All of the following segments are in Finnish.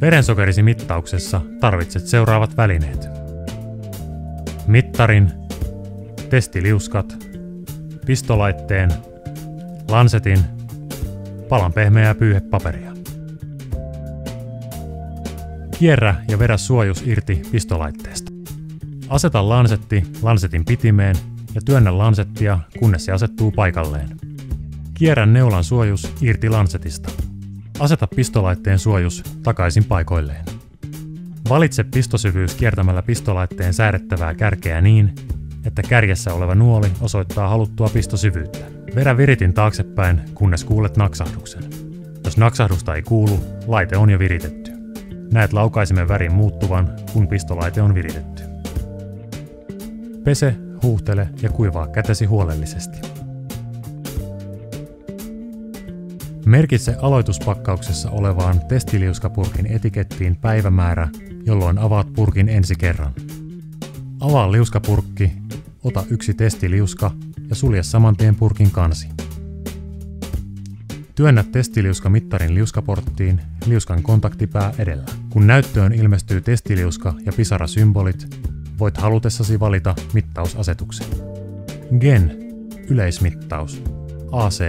Verensokerisi mittauksessa tarvitset seuraavat välineet. Mittarin, testiliuskat, pistolaitteen, lansetin, palan pehmeää pyyhepaperia. Kierrä ja vedä suojus irti pistolaitteesta. Aseta lansetti lansetin pitimeen ja työnnä lansettia, kunnes se asettuu paikalleen. Kierrä neulan suojus irti lansetista. Aseta pistolaitteen suojus takaisin paikoilleen. Valitse pistosyvyys kiertämällä pistolaitteen säädettävää kärkeä niin, että kärjessä oleva nuoli osoittaa haluttua pistosyvyyttä. Vedä viritin taaksepäin, kunnes kuulet naksahduksen. Jos naksahdusta ei kuulu, laite on jo viritetty. Näet laukaisimen värin muuttuvan, kun pistolaite on viritetty. Pese, huuhtele ja kuivaa kätesi huolellisesti. Merkitse aloituspakkauksessa olevaan testiliuskapurkin etikettiin päivämäärä, jolloin avaat purkin ensi kerran. Avaa liuskapurkki, ota yksi testiliuska ja sulje saman tien purkin kansi. Työnnä testiliuskamittarin liuskaporttiin liuskan kontaktipää edellä. Kun näyttöön ilmestyy testiliuska ja pisarasymbolit, voit halutessasi valita mittausasetuksen. Gen, yleismittaus. AC,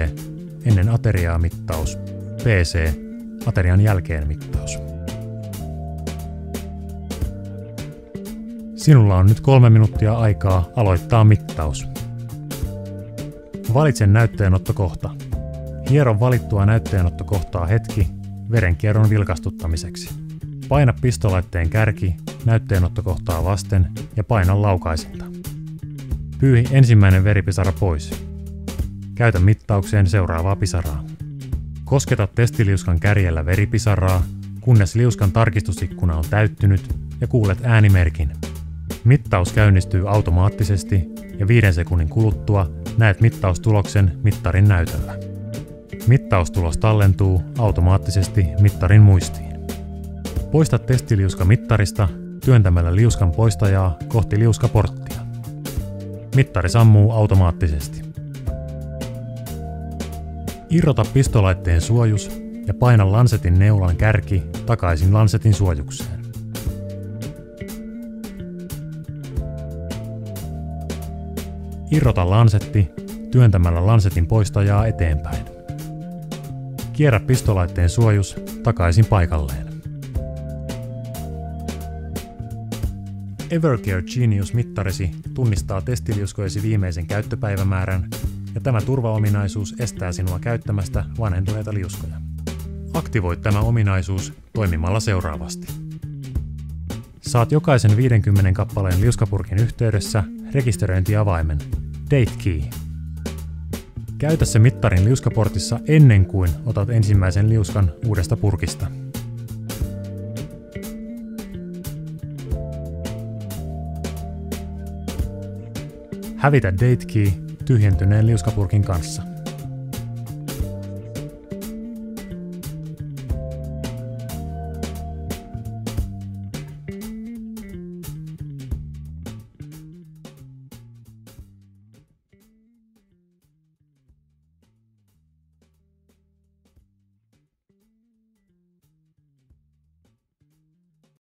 ennen ateriaa mittaus. PC, aterian jälkeen mittaus. Sinulla on nyt 3 minuuttia aikaa aloittaa mittaus. Valitse näytteenottokohta. Hiero valittua näytteenottokohtaa hetki verenkierron vilkastuttamiseksi. Paina pistolaitteen kärki näytteenottokohtaa vasten ja paina laukaisinta. Pyyhi ensimmäinen veripisara pois. Käytä mittaukseen seuraavaa pisaraa. Kosketa testiliuskan kärjellä veripisaraa, kunnes liuskan tarkistusikkuna on täyttynyt ja kuulet äänimerkin. Mittaus käynnistyy automaattisesti ja 5 sekunnin kuluttua näet mittaustuloksen mittarin näytöllä. Mittaustulos tallentuu automaattisesti mittarin muistiin. Poista testiliuska mittarista työntämällä liuskan poistajaa kohti liuskaporttia. Mittari sammuu automaattisesti. Irrota pistolaitteen suojus ja paina lansetin neulan kärki takaisin lansetin suojukseen. Irrota lansetti työntämällä lansetin poistajaa eteenpäin. Kierrä pistolaitteen suojus takaisin paikalleen. Evercare Genius-mittarisi tunnistaa testiliuskojesi viimeisen käyttöpäivämäärän ja tämä turvaominaisuus estää sinua käyttämästä vanhentuneita liuskoja. Aktivoi tämä ominaisuus toimimalla seuraavasti. Saat jokaisen 50 kappaleen liuskapurkin yhteydessä rekisteröintiavaimen Date Key. Käytä se mittarin liuskaportissa ennen kuin otat ensimmäisen liuskan uudesta purkista. Hävitä Date Key tyhjentyneen liuskapurkin kanssa.